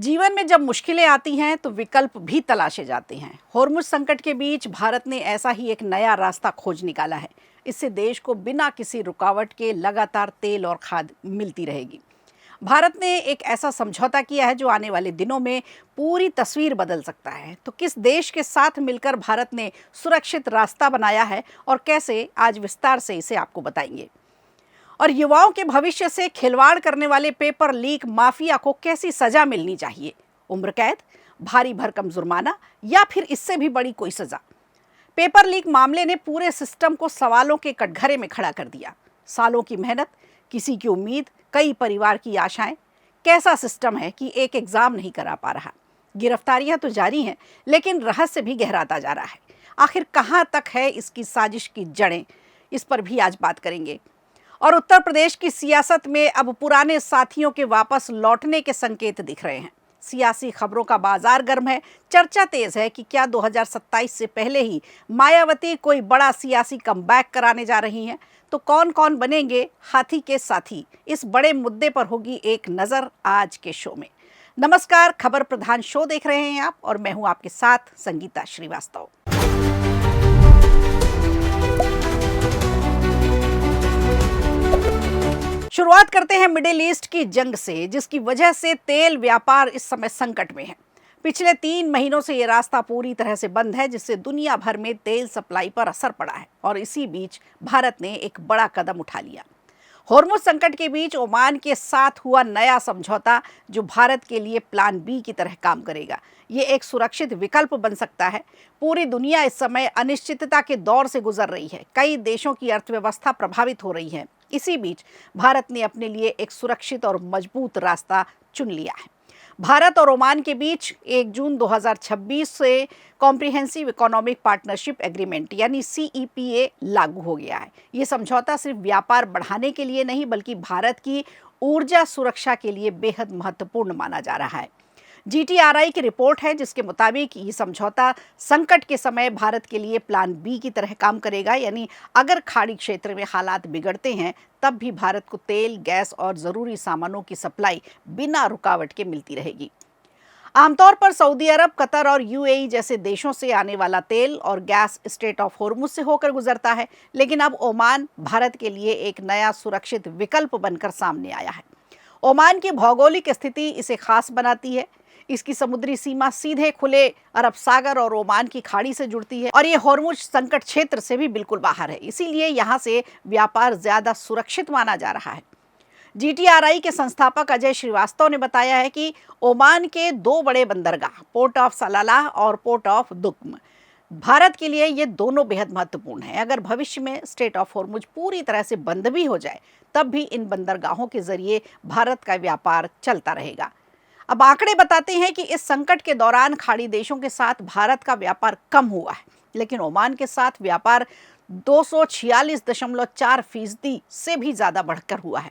जीवन में जब मुश्किलें आती हैं तो विकल्प भी तलाशे जाते हैं। होर्मुज संकट के बीच भारत ने ऐसा ही एक नया रास्ता खोज निकाला है। इससे देश को बिना किसी रुकावट के लगातार तेल और खाद मिलती रहेगी। भारत ने एक ऐसा समझौता किया है जो आने वाले दिनों में पूरी तस्वीर बदल सकता है। तो किस देश के साथ मिलकर भारत ने सुरक्षित रास्ता बनाया है और कैसे, आज विस्तार से इसे आपको बताएंगे। और युवाओं के भविष्य से खिलवाड़ करने वाले पेपर लीक माफिया को कैसी सजा मिलनी चाहिए? उम्र कैद, भारी भरकम जुर्माना या फिर इससे भी बड़ी कोई सजा? पेपर लीक मामले ने पूरे सिस्टम को सवालों के कटघरे में खड़ा कर दिया। सालों की मेहनत, किसी की उम्मीद, कई परिवार की आशाएं। कैसा सिस्टम है कि एक एग्जाम नहीं करा पा रहा। गिरफ्तारियां तो जारी हैं, लेकिन रहस्य भी गहराता जा रहा है। आखिर कहां तक है इसकी साजिश की जड़ें? इस पर भी आज बात करेंगे। और उत्तर प्रदेश की सियासत में अब पुराने साथियों के वापस लौटने के संकेत दिख रहे हैं। सियासी खबरों का बाजार गर्म है। चर्चा तेज है कि क्या 2027 से पहले ही मायावती कोई बड़ा सियासी कमबैक कराने जा रही हैं। तो कौन कौन बनेंगे हाथी के साथी? इस बड़े मुद्दे पर होगी एक नज़र आज के शो में। नमस्कार, खबर प्रधान शो देख रहे हैं आप और मैं हूं आपके साथ संगीता श्रीवास्तव। शुरुआत करते हैं मिडिल ईस्ट की जंग से, जिसकी वजह से तेल व्यापार इस समय संकट में है। पिछले 3 महीनों से ये रास्ता पूरी तरह से बंद है, जिससे दुनिया भर में तेल सप्लाई पर असर पड़ा है। और इसी बीच भारत ने एक बड़ा कदम उठा लिया। होर्मुज संकट के बीच ओमान के साथ हुआ नया समझौता, जो भारत के लिए प्लान बी की तरह काम करेगा। ये एक सुरक्षित विकल्प बन सकता है। पूरी दुनिया इस समय अनिश्चितता के दौर से गुजर रही है। कई देशों की अर्थव्यवस्था प्रभावित हो रही है। इसी बीच भारत ने अपने लिए एक सुरक्षित और मजबूत रास्ता चुन लिया है। भारत और ओमान के बीच 1 जून 2026 से कॉम्प्रिहेंसिव इकोनॉमिक पार्टनरशिप एग्रीमेंट यानी CEPA लागू हो गया है। ये समझौता सिर्फ व्यापार बढ़ाने के लिए नहीं, बल्कि भारत की ऊर्जा सुरक्षा के लिए बेहद महत्वपूर्ण माना जा रहा है। GTRI की रिपोर्ट है, जिसके मुताबिक ये समझौता संकट के समय भारत के लिए प्लान बी की तरह काम करेगा। यानी अगर खाड़ी क्षेत्र में हालात बिगड़ते हैं, तब भी भारत को तेल, गैस और ज़रूरी सामानों की सप्लाई बिना रुकावट के मिलती रहेगी। आमतौर पर सऊदी अरब, कतर और UAE जैसे देशों से आने वाला तेल और गैस स्ट्रेट ऑफ होर्मुज से होकर गुजरता है, लेकिन अब ओमान भारत के लिए एक नया सुरक्षित विकल्प बनकर सामने आया है। ओमान की भौगोलिक स्थिति इसे खास बनाती है। इसकी समुद्री सीमा सीधे खुले अरब सागर और ओमान की खाड़ी से जुड़ती है और ये होर्मुज संकट क्षेत्र से भी बिल्कुल बाहर है। इसीलिए यहाँ से व्यापार ज्यादा सुरक्षित माना जा रहा है। GTRI के संस्थापक अजय श्रीवास्तव ने बताया है कि ओमान के 2 बड़े बंदरगाह, पोर्ट ऑफ सलालाह और पोर्ट ऑफ दुक्म, भारत के लिए ये दोनों बेहद महत्वपूर्ण हैं। अगर भविष्य में स्ट्रेट ऑफ होर्मुज पूरी तरह से बंद भी हो जाए, तब भी इन बंदरगाहों के जरिए भारत का व्यापार चलता रहेगा। अब आंकड़े बताते हैं कि इस संकट के दौरान खाड़ी देशों के साथ भारत का व्यापार कम हुआ है, लेकिन ओमान के साथ व्यापार 246.4% से भी ज़्यादा बढ़कर हुआ है।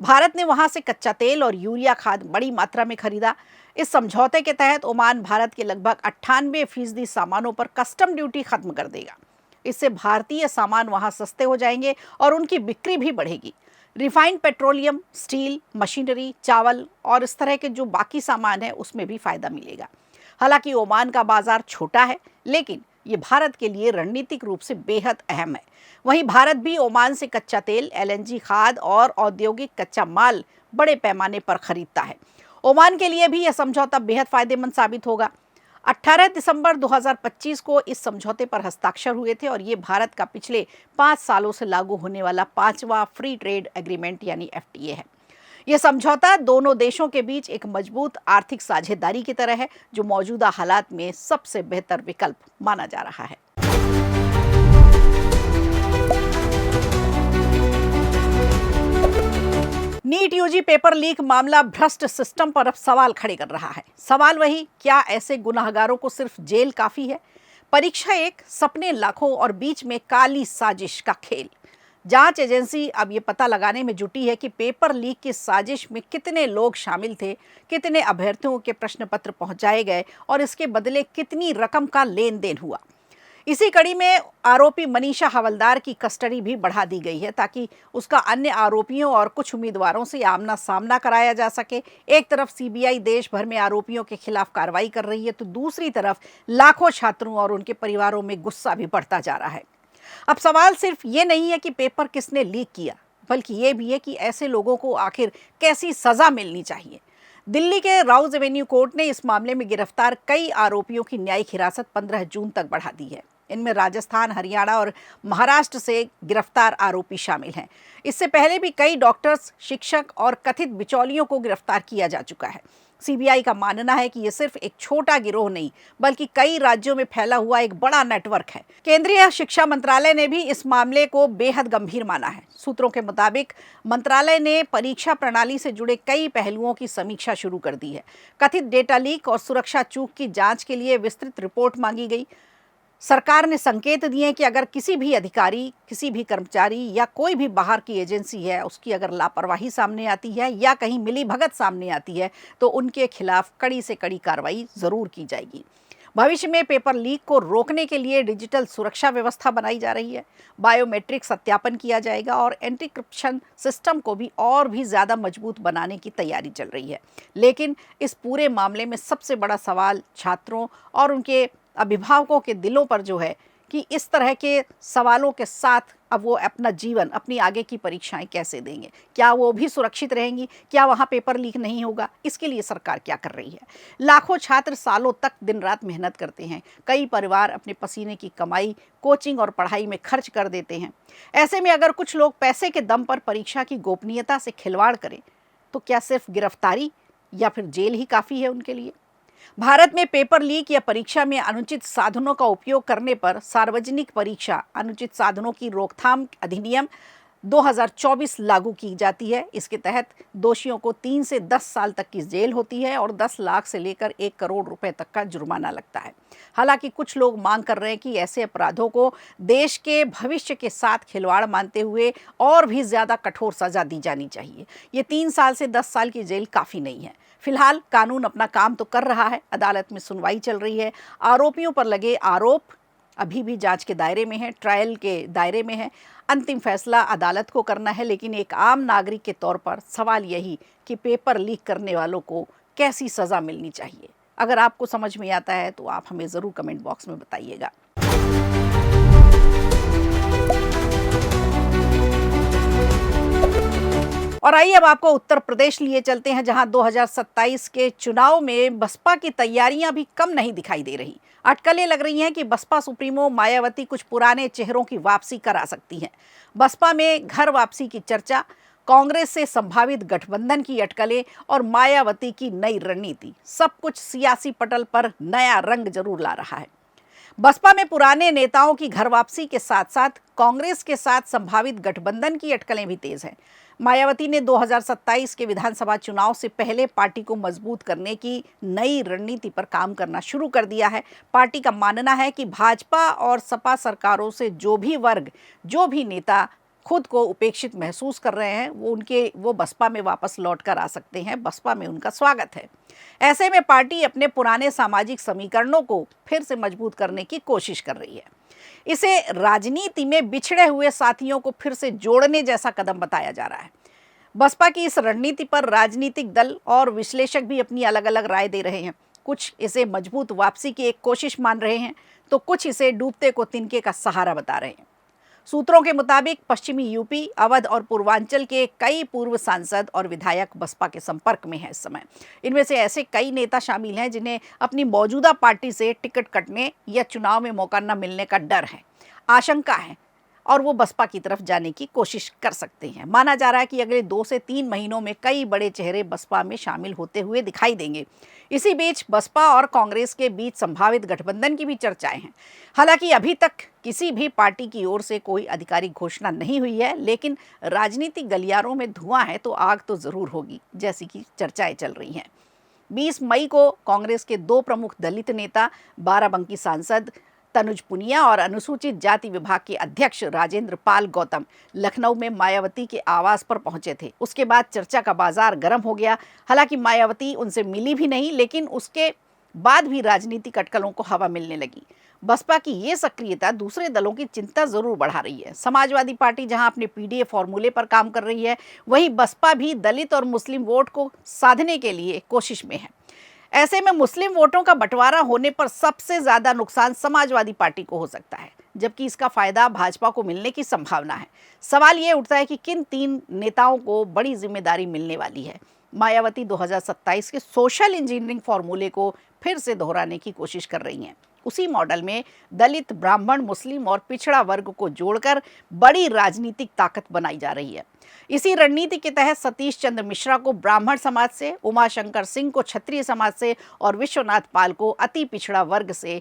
भारत ने वहां से कच्चा तेल और यूरिया खाद बड़ी मात्रा में खरीदा। इस समझौते के तहत ओमान भारत के लगभग 98% सामानों पर कस्टम ड्यूटी खत्म कर देगा। इससे भारतीय सामान वहां सस्ते हो जाएंगे और उनकी बिक्री भी बढ़ेगी। रिफाइंड पेट्रोलियम, स्टील, मशीनरी, चावल और इस तरह के जो बाकी सामान है, उसमें भी फायदा मिलेगा। हालांकि ओमान का बाजार छोटा है, लेकिन ये भारत के लिए रणनीतिक रूप से बेहद अहम है। वहीं भारत भी ओमान से कच्चा तेल, LNG खाद और औद्योगिक कच्चा माल बड़े पैमाने पर खरीदता है। ओमान के लिए भी यह समझौता बेहद फायदेमंद साबित होगा। 18 दिसंबर 2025 को इस समझौते पर हस्ताक्षर हुए थे और ये भारत का पिछले 5 सालों से लागू होने वाला 5वां फ्री ट्रेड एग्रीमेंट यानी FTA है। यह समझौता दोनों देशों के बीच एक मजबूत आर्थिक साझेदारी की तरह है, जो मौजूदा हालात में सबसे बेहतर विकल्प माना जा रहा है। नीट UG पेपर लीक मामला भ्रष्ट सिस्टम पर अब सवाल खड़े कर रहा है। सवाल वही, क्या ऐसे गुनाहगारों को सिर्फ जेल काफी है? परीक्षा एक, सपने लाखों और बीच में काली साजिश का खेल। जांच एजेंसी अब ये पता लगाने में जुटी है कि पेपर लीक की साजिश में कितने लोग शामिल थे, कितने अभ्यर्थियों के प्रश्न पत्र पहुंचाए गए और इसके बदले कितनी रकम का लेन देन हुआ। इसी कड़ी में आरोपी मनीषा हवलदार की कस्टडी भी बढ़ा दी गई है ताकि उसका अन्य आरोपियों और कुछ उम्मीदवारों से आमना सामना कराया जा सके। एक तरफ सीबीआई देश भर में आरोपियों के खिलाफ कार्रवाई कर रही है, तो दूसरी तरफ लाखों छात्रों और उनके परिवारों में गुस्सा भी बढ़ता जा रहा है। अब सवाल सिर्फ ये नहीं है कि पेपर किसने लीक किया, बल्कि ये भी है कि ऐसे लोगों को आखिर कैसी सजा मिलनी चाहिए। दिल्ली के राउज एवेन्यू कोर्ट ने इस मामले में गिरफ्तार कई आरोपियों की न्यायिक हिरासत 15 जून तक बढ़ा दी है। इनमें राजस्थान, हरियाणा और महाराष्ट्र से गिरफ्तार आरोपी शामिल हैं। इससे पहले भी कई डॉक्टर्स, शिक्षक और कथित बिचौलियों को गिरफ्तार किया जा चुका है। सीबीआई का मानना है कि ये सिर्फ एक छोटा गिरोह नहीं, बल्कि कई राज्यों में फैला हुआ एक बड़ा नेटवर्क है। केंद्रीय शिक्षा मंत्रालय ने भी इस मामले को बेहद गंभीर माना है। सूत्रों के मुताबिक मंत्रालय ने परीक्षा प्रणाली से जुड़े कई पहलुओं की समीक्षा शुरू कर दी है। कथित डेटा लीक और सुरक्षा चूक की जांच के लिए विस्तृत रिपोर्ट मांगी गई। सरकार ने संकेत दिए कि अगर किसी भी अधिकारी, किसी भी कर्मचारी या कोई भी बाहर की एजेंसी है, उसकी अगर लापरवाही सामने आती है या कहीं मिलीभगत सामने आती है, तो उनके खिलाफ कड़ी से कड़ी कार्रवाई जरूर की जाएगी। भविष्य में पेपर लीक को रोकने के लिए डिजिटल सुरक्षा व्यवस्था बनाई जा रही है। बायोमेट्रिक सत्यापन किया जाएगा और एंटीक्रिप्शन सिस्टम को भी और भी ज़्यादा मजबूत बनाने की तैयारी चल रही है। लेकिन इस पूरे मामले में सबसे बड़ा सवाल छात्रों और उनके अभिभावकों के दिलों पर जो है कि इस तरह के सवालों के साथ अब वो अपना जीवन, अपनी आगे की परीक्षाएं कैसे देंगे, क्या वो भी सुरक्षित रहेंगी, क्या वहाँ पेपर लीक नहीं होगा, इसके लिए सरकार क्या कर रही है। लाखों छात्र सालों तक दिन रात मेहनत करते हैं। कई परिवार अपने पसीने की कमाई कोचिंग और पढ़ाई में खर्च कर देते हैं। ऐसे में अगर कुछ लोग पैसे के दम पर परीक्षा की गोपनीयता से खिलवाड़ करें, तो क्या सिर्फ गिरफ्तारी या फिर जेल ही काफ़ी है उनके लिए। भारत में पेपर लीक या परीक्षा में अनुचित साधनों का उपयोग करने पर सार्वजनिक परीक्षा अनुचित साधनों की रोकथाम अधिनियम 2024 लागू की जाती है। इसके तहत दोषियों को 3 से 10 साल तक की जेल होती है और 10 लाख से लेकर 1 करोड़ रुपए तक का जुर्माना लगता है। हालांकि कुछ लोग मांग कर रहे हैं कि ऐसे अपराधों को देश के भविष्य के साथ खिलवाड़ मानते हुए और भी ज़्यादा कठोर सजा दी जानी चाहिए। ये 3 साल से 10 साल की जेल काफ़ी नहीं है। फिलहाल कानून अपना काम तो कर रहा है, अदालत में सुनवाई चल रही है। आरोपियों पर लगे आरोप अभी भी जांच के दायरे में है, ट्रायल के दायरे में है। अंतिम फैसला अदालत को करना है, लेकिन एक आम नागरिक के तौर पर सवाल यही कि पेपर लीक करने वालों को कैसी सज़ा मिलनी चाहिए। अगर आपको समझ में आता है तो आप हमें ज़रूर कमेंट बॉक्स में बताइएगा। और आइए अब आपको उत्तर प्रदेश लिए चलते हैं, जहां 2027 के चुनाव में बसपा की तैयारियां भी कम नहीं दिखाई दे रही। अटकलें लग रही हैं कि बसपा सुप्रीमो मायावती कुछ पुराने चेहरों की वापसी करा सकती हैं। बसपा में घर वापसी की चर्चा, कांग्रेस से संभावित गठबंधन की अटकलें और मायावती की नई रणनीति, सब कुछ सियासी पटल पर नया रंग जरूर ला रहा है। बसपा में पुराने नेताओं की घर वापसी के साथ साथ कांग्रेस के साथ संभावित गठबंधन की अटकलें भी तेज हैं। मायावती ने 2027 के विधानसभा चुनाव से पहले पार्टी को मजबूत करने की नई रणनीति पर काम करना शुरू कर दिया है। पार्टी का मानना है कि भाजपा और सपा सरकारों से जो भी वर्ग, जो भी नेता खुद को उपेक्षित महसूस कर रहे हैं, वो बसपा में वापस लौट कर आ सकते हैं। बसपा में उनका स्वागत है। ऐसे में पार्टी अपने पुराने सामाजिक समीकरणों को फिर से मजबूत करने की कोशिश कर रही है। इसे राजनीति में बिछड़े हुए साथियों को फिर से जोड़ने जैसा कदम बताया जा रहा है। बसपा की इस रणनीति पर राजनीतिक दल और विश्लेषक भी अपनी अलग अलग राय दे रहे हैं। कुछ इसे मजबूत वापसी की एक कोशिश मान रहे हैं, तो कुछ इसे डूबते को तिनके का सहारा बता रहे हैं। सूत्रों के मुताबिक पश्चिमी यूपी, अवध और पूर्वांचल के कई पूर्व सांसद और विधायक बसपा के संपर्क में हैं इस समय। इनमें से ऐसे कई नेता शामिल हैं जिन्हें अपनी मौजूदा पार्टी से टिकट कटने या चुनाव में मौका न मिलने का डर है, आशंका है, और वो बसपा की तरफ जाने की कोशिश कर सकते हैं। माना जा रहा है कि अगले 2 से 3 महीनों में कई बड़े चेहरे बसपा में शामिल होते हुए दिखाई देंगे। इसी बीच बसपा और कांग्रेस के बीच संभावित गठबंधन की भी चर्चाएं हैं। हालांकि अभी तक किसी भी पार्टी की ओर से कोई आधिकारिक घोषणा नहीं हुई है, लेकिन राजनीतिक गलियारों में धुआं है तो आग तो जरूर होगी, जैसी कि चर्चाएं चल रही हैं। 20 मई को कांग्रेस के 2 प्रमुख दलित नेता, बाराबंकी सांसद तनुज पुनिया और अनुसूचित जाति विभाग के अध्यक्ष राजेंद्र पाल गौतम लखनऊ में मायावती के आवास पर पहुंचे थे। उसके बाद चर्चा का बाजार गर्म हो गया। हालांकि मायावती उनसे मिली भी नहीं, लेकिन उसके बाद भी राजनीतिक अटकलों को हवा मिलने लगी। बसपा की ये सक्रियता दूसरे दलों की चिंता जरूर बढ़ा रही है। समाजवादी पार्टी जहां अपने पीडीए फॉर्मूले पर काम कर रही है, वहीं बसपा भी दलित और मुस्लिम वोट को साधने के लिए कोशिश में है। ऐसे में मुस्लिम वोटों का बंटवारा होने पर सबसे ज्यादा नुकसान समाजवादी पार्टी को हो सकता है, जबकि इसका फायदा भाजपा को मिलने की संभावना है। सवाल ये उठता है कि किन तीन नेताओं को बड़ी जिम्मेदारी मिलने वाली है। मायावती 2027 के सोशल इंजीनियरिंग फॉर्मूले को फिर से दोहराने की कोशिश कर रही हैं। उसी मॉडल में दलित, ब्राह्मण, मुस्लिम और पिछड़ा वर्ग को जोड़कर बड़ी राजनीतिक ताकत बनाई जा रही है। इसी रणनीति के तहत सतीश चंद्र मिश्रा को ब्राह्मण समाज से, उमाशंकर सिंह को क्षत्रिय समाज से और विश्वनाथ पाल को अति पिछड़ा वर्ग से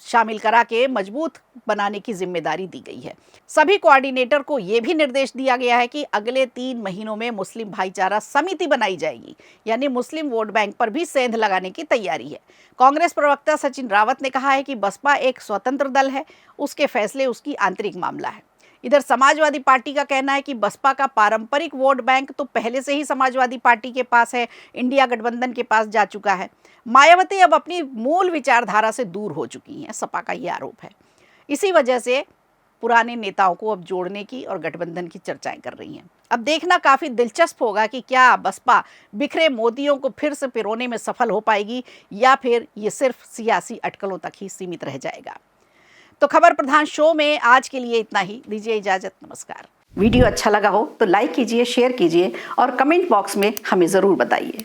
शामिल करा के मजबूत बनाने की जिम्मेदारी दी गई है। सभी कोऑर्डिनेटर को यह भी निर्देश दिया गया है कि अगले 3 महीनों में मुस्लिम भाईचारा समिति बनाई जाएगी, यानी मुस्लिम वोट बैंक पर भी सेंध लगाने की तैयारी है। कांग्रेस प्रवक्ता सचिन रावत ने कहा है कि बसपा एक स्वतंत्र दल है, उसके फैसले उसकी आंतरिक मामला है। इधर समाजवादी पार्टी का कहना है कि बसपा का पारंपरिक वोट बैंक तो पहले से ही समाजवादी पार्टी के पास है, इंडिया गठबंधन के पास जा चुका है। मायावती अब अपनी मूल विचारधारा से दूर हो चुकी हैं, सपा का ये आरोप है। इसी वजह से पुराने नेताओं को अब जोड़ने की और गठबंधन की चर्चाएं कर रही हैं। अब देखना काफी दिलचस्प होगा कि क्या बसपा बिखरे मोतियों को फिर से पिरोने में सफल हो पाएगी या फिर ये सिर्फ सियासी अटकलों तक ही सीमित रह जाएगा। तो खबर प्रधान शो में आज के लिए इतना ही। दीजिए इजाजत, नमस्कार। वीडियो अच्छा लगा हो तो लाइक कीजिए, शेयर कीजिए और कमेंट बॉक्स में हमें जरूर बताइए।